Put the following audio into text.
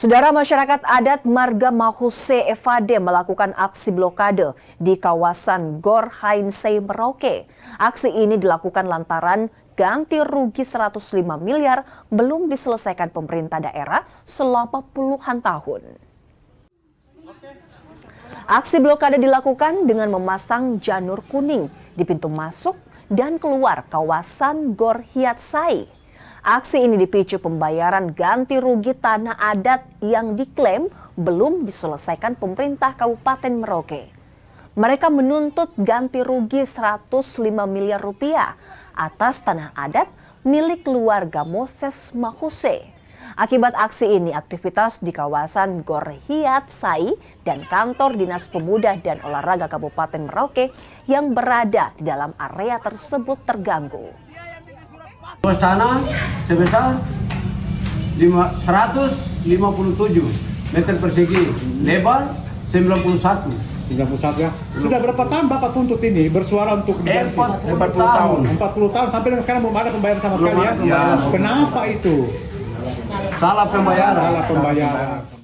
Saudara, masyarakat adat Marga Mahuse Evade melakukan aksi blokade di kawasan Gor Hainsei Merauke. Aksi ini dilakukan lantaran ganti rugi 105 miliar belum diselesaikan pemerintah daerah selama puluhan tahun. Aksi blokade dilakukan dengan memasang janur kuning di pintu masuk dan keluar kawasan Gor Hainsei. Aksi ini dipicu pembayaran ganti rugi tanah adat yang diklaim belum diselesaikan pemerintah Kabupaten Merauke. Mereka menuntut ganti rugi 105 miliar rupiah atas tanah adat milik keluarga Moses Mahuse. Akibat aksi ini, aktivitas di kawasan Gor Hainsei dan kantor Dinas Pemuda dan Olahraga Kabupaten Merauke yang berada di dalam area tersebut terganggu. Luas tanah sebesar 157 meter persegi, lebar 91. 91 ya. Sudah berapa tahun Bapak tuntut ini bersuara untuk diganti? 40 tahun. 40 tahun sampai sekarang belum ada pembayaran sama sekali ya? Ya. Kenapa itu? Salah pembayaran. Salah pembayaran.